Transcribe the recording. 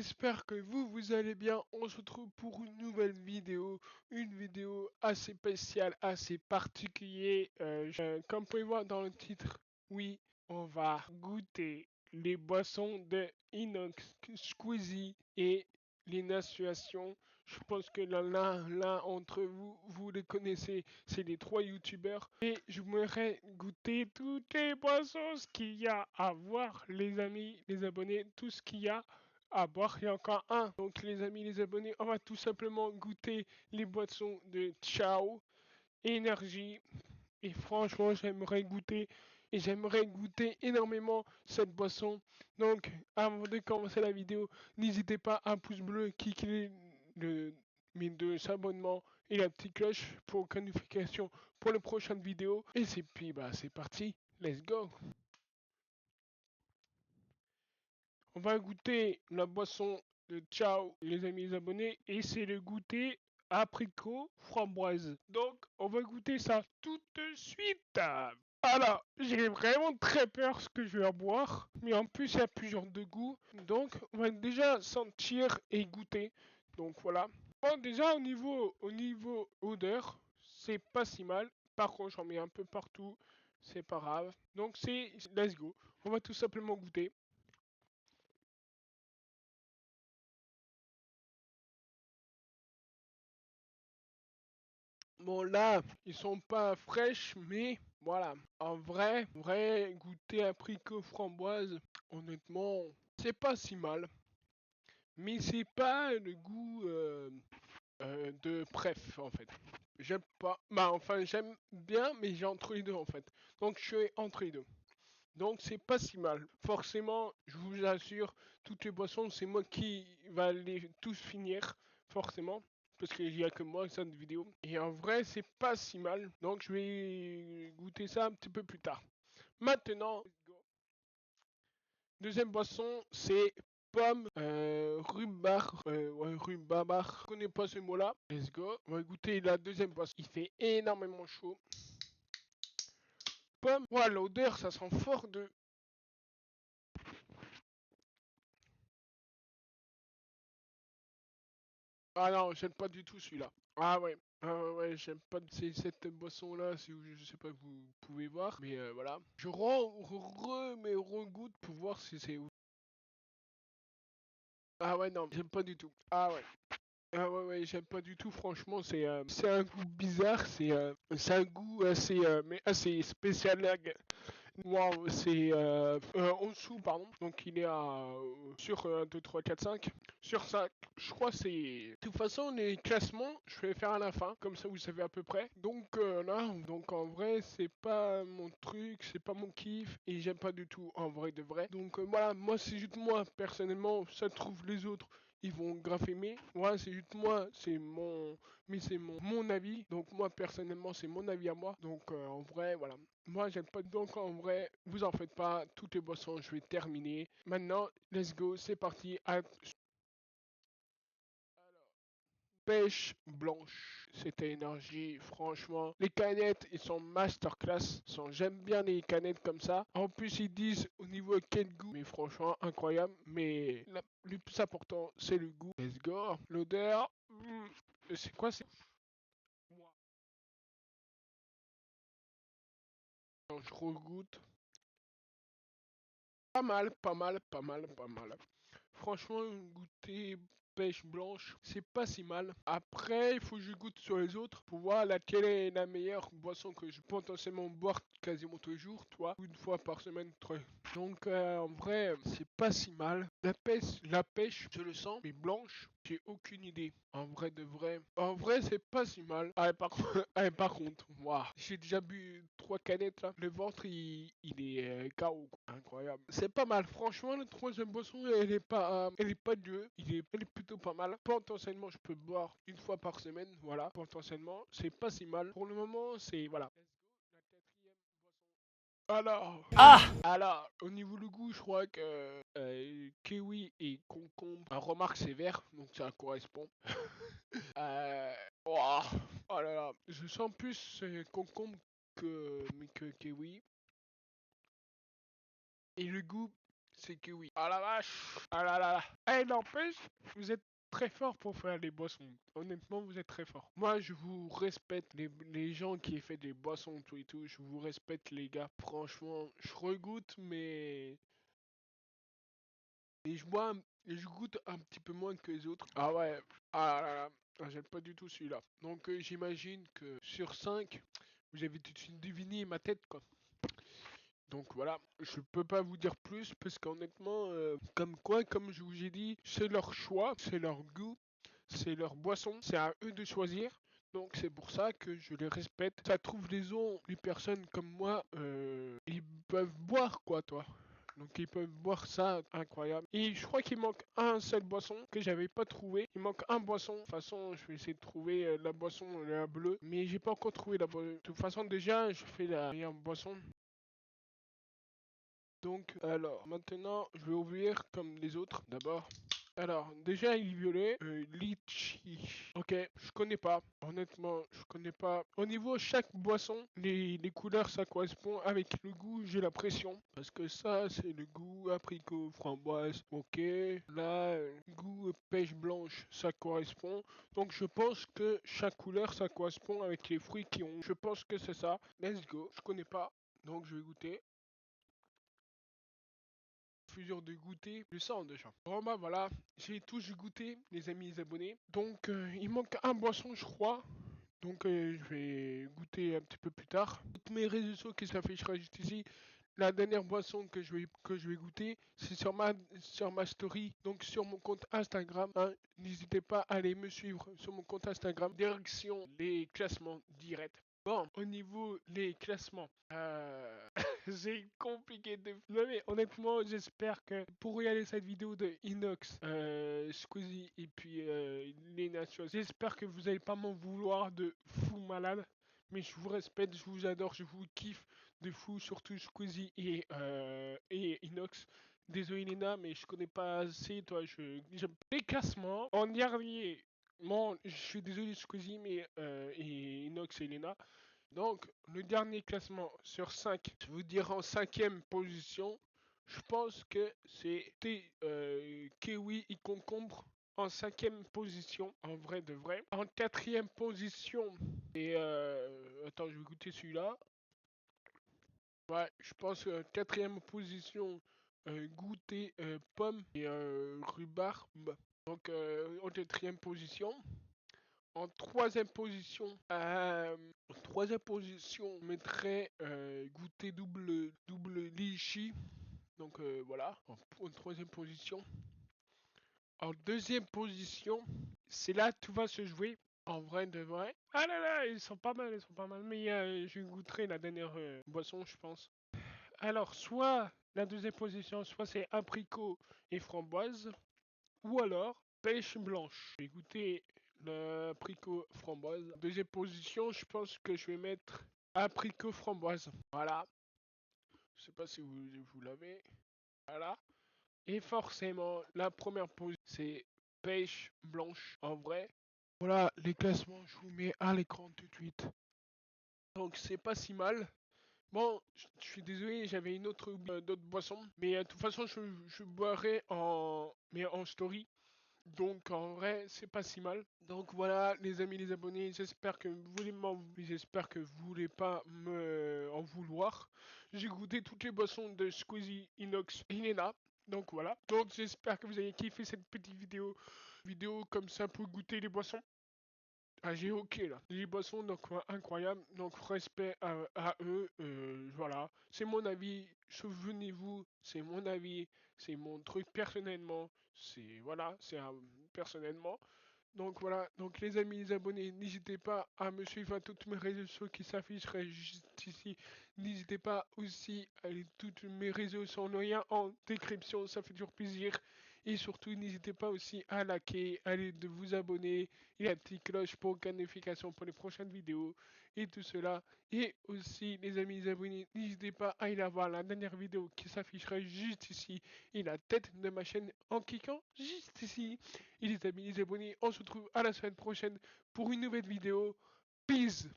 j'espère que vous allez bien. On se retrouve pour une vidéo assez spéciale, assez particulière. Comme vous pouvez voir dans le titre, oui, on va goûter les boissons de Inox, Squeezie et Lina Situation. Je pense que l'un entre vous, vous les connaissez, c'est les trois youtubeurs. Et je voudrais goûter toutes les boissons, ce qu'il y a à voir, les amis, les abonnés, tout ce qu'il y a à boire. Il y a encore un. Donc les amis, les abonnés, on va tout simplement goûter les boissons de Ciao, Énergie. Et franchement, j'aimerais goûter énormément cette boisson. Donc, avant de commencer la vidéo, n'hésitez pas à un pouce bleu, cliquez le de s'abonnement et la petite cloche pour notification pour les prochaines vidéos. Et c'est parti, let's go. On va goûter la boisson de Ciao, les amis les abonnés, et c'est le goûter apricot framboise. Donc, on va goûter ça tout de suite. Alors, j'ai vraiment très peur ce que je vais en boire, mais en plus, il y a plusieurs de goûts. Donc, on va déjà sentir et goûter. Donc, voilà. Bon, déjà, au niveau odeur, c'est pas si mal. Par contre, j'en mets un peu partout. C'est pas grave. Donc, let's go. On va tout simplement goûter. Bon là, ils sont pas fraîches, mais voilà. En vrai goûter apricot framboise, honnêtement, c'est pas si mal. Mais c'est pas le goût de préf en fait. J'aime pas. Bah enfin j'aime bien, mais j'ai entre les deux en fait. Donc je suis entre les deux. Donc c'est pas si mal. Forcément, je vous assure, toutes les boissons, c'est moi qui va les tous finir, forcément. Parce qu'il n'y a que moi cette vidéo. Et en vrai, c'est pas si mal. Donc je vais goûter ça un petit peu plus tard. Maintenant, deuxième boisson, c'est pomme rhubarbe. Ouais, rhubarbe. Je connais pas ce mot-là. Let's go. On va goûter la deuxième boisson. Il fait énormément chaud. Pomme. Ouais, l'odeur, ça sent fort de. Ah non, j'aime pas du tout celui-là. Ah ouais. Ah ouais, ouais, j'aime pas cette boisson-là, si je sais pas que vous pouvez voir, mais voilà. Je mais regoute pour voir si c'est. Ah ouais, non, j'aime pas du tout. Ah ouais. Ah ouais, ouais, j'aime pas du tout, franchement, c'est un goût bizarre, c'est un goût mais assez spécial. Waouh, c'est en dessous, pardon. Donc il est sur 1, 2, 3, 4, 5. Sur 5, je crois que c'est. De toute façon, les classements, je vais les faire à la fin, comme ça vous savez à peu près. Donc là, donc en vrai, c'est pas mon truc, c'est pas mon kiff, et j'aime pas du tout en vrai de vrai. Donc voilà, moi c'est juste moi, personnellement, ça trouve les autres. Ils vont grave aimer. Ouais, c'est juste moi, mais c'est mon avis. Donc moi personnellement, c'est mon avis à moi. Donc en vrai, voilà. Moi, j'aime pas. Donc, en vrai, vous en faites pas. Toutes les boissons, je vais terminer. Maintenant, let's go. C'est parti. Pêche blanche. C'était énergie. Franchement, les canettes, ils sont masterclass. J'aime bien les canettes comme ça. En plus, ils disent au niveau quel goût. Mais franchement, incroyable. Mais le plus important, c'est le goût. Let's go. L'odeur. C'est quoi? C'est. Je regoute. Pas mal, pas mal, pas mal, pas mal. Franchement, goûter pêche blanche, c'est pas si mal. Après, il faut que je goûte sur les autres pour voir laquelle est la meilleure boisson que je peux potentiellement boire quasiment tous les jours, toi, une fois par semaine, trois. Donc, en vrai, c'est pas si mal. La pêche, je le sens, mais blanche, j'ai aucune idée. En vrai de vrai. En vrai, c'est pas si mal. Ah, par, par contre, waouh, j'ai déjà bu 3 canettes là. Le ventre, il est KO, quoi. Incroyable. C'est pas mal. Franchement, la troisième boisson, elle est pas Dieu. Elle est plutôt pas mal. Potentiellement, je peux boire une fois par semaine. Voilà. Potentiellement, c'est pas si mal. Pour le moment, c'est voilà. La quatrième boisson. Alors, au niveau du goût, je crois que kiwi et concombre. Remarque, c'est vert, donc ça correspond. Oh, oh là là, je sens plus concombre que kiwi. Et le goût, c'est kiwi. Ah la vache. Ah là là là. Eh, n'empêche, vous êtes très fort pour faire des boissons. Honnêtement, vous êtes très fort. Moi, je vous respecte les gens qui font des boissons, tout et tout. Je vous respecte, les gars. Franchement, je regoute, mais et je bois, je goûte un petit peu moins que les autres. Ah ouais, ah là là, ah, j'aime pas du tout celui-là. Donc j'imagine que sur 5, vous avez tout de suite deviné ma tête, quoi. Donc voilà, je peux pas vous dire plus parce qu'honnêtement, comme quoi, comme je vous ai dit, c'est leur choix, c'est leur goût, c'est leur boisson, c'est à eux de choisir. Donc c'est pour ça que je les respecte. Ça trouve les personnes comme moi, ils peuvent boire quoi, toi. Donc ils peuvent boire ça, incroyable. Et je crois qu'il manque un seul boisson que j'avais pas trouvé. Il manque un boisson. De toute façon, je vais essayer de trouver la boisson, la bleue. Mais j'ai pas encore trouvé la bonne. De toute façon, déjà, je fais la meilleure boisson. Donc, alors, maintenant, je vais ouvrir comme les autres d'abord. Alors, déjà, il est violet, litchi. Ok, je connais pas. Honnêtement, je connais pas. Au niveau chaque boisson, les couleurs, ça correspond avec le goût, j'ai l'impression. Parce que ça, c'est le goût apricot, framboise. Ok, là, goût pêche blanche, ça correspond. Donc, je pense que chaque couleur, ça correspond avec les fruits qui ont. Je pense que c'est ça. Let's go. Je connais pas. Donc, je vais goûter. Plusieurs de goûter le sang déjà. Bon bah voilà, j'ai tous goûté les amis les abonnés. Donc il manque un boisson je crois. Donc je vais goûter un petit peu plus tard. Toutes mes réseaux sociaux qui s'affichera juste ici. La dernière boisson que je vais goûter, c'est sur ma story, donc sur mon compte Instagram. Hein. N'hésitez pas à aller me suivre sur mon compte Instagram. Direction les classements directs. Bon, au niveau des classements, c'est compliqué de... Non mais honnêtement, j'espère que pour regarder cette vidéo de Inox, Squeezie et puis les Nachos, j'espère que vous n'allez pas m'en vouloir de fou malade. Mais je vous respecte, je vous adore, je vous kiffe de fou, surtout Squeezie et Inox. Désolé Lena, mais je connais pas assez, toi, j'aime les classements. En dernier, bon, je suis désolé Squeezie, mais et Inox et Lena. Donc, le dernier classement sur 5, je vous dirais en cinquième position, je pense que c'était Kiwi et Concombre en cinquième position, en vrai de vrai. En quatrième position, et attends, je vais goûter celui-là. Ouais, je pense que quatrième position, goûter pomme et rhubarbe. Donc, en quatrième position. En troisième position, je mettrais goûter double lychee. Donc voilà, en troisième position. En deuxième position, c'est là tout va se jouer. En vrai de vrai. Ah là là, ils sont pas mal, ils sont pas mal. Mais je goûterai la dernière boisson, je pense. Alors, soit la deuxième position, soit c'est apricot et framboise. Ou alors, pêche blanche. J'ai goûté le apricot framboise. Deuxième position, je pense que je vais mettre apricot framboise. Voilà. Je sais pas si vous l'avez. Voilà. Et forcément, la première position, c'est pêche blanche en vrai. Voilà, les classements, je vous mets à l'écran tout de suite. Donc c'est pas si mal. Bon, je suis désolé, j'avais une d'autres boissons. Mais de toute façon, je boirai en story. Donc en vrai, c'est pas si mal. Donc voilà, les amis, les abonnés, j'espère que vous voulez pas me en vouloir. J'ai goûté toutes les boissons de Squeezie, Inox et Lena. Donc voilà. Donc j'espère que vous avez kiffé cette petite vidéo comme ça pour goûter les boissons. Ah, j'ai ok là. Les boissons, donc incroyable. Donc respect à eux. Voilà. C'est mon avis. Souvenez-vous, c'est mon avis. C'est mon truc personnellement. Personnellement. Donc voilà, donc les amis, les abonnés, n'hésitez pas à me suivre à toutes mes réseaux sociaux qui s'afficheraient juste ici. N'hésitez pas aussi à aller toutes mes réseaux sont lien en description, ça fait toujours plaisir. Et surtout, n'hésitez pas aussi à liker, de vous abonner et la petite cloche pour aucune notification pour les prochaines vidéos et tout cela. Et aussi, les amis, les abonnés, n'hésitez pas à aller voir la dernière vidéo qui s'afficherait juste ici et la tête de ma chaîne en cliquant juste ici. Et les amis, les abonnés, on se retrouve à la semaine prochaine pour une nouvelle vidéo. Peace!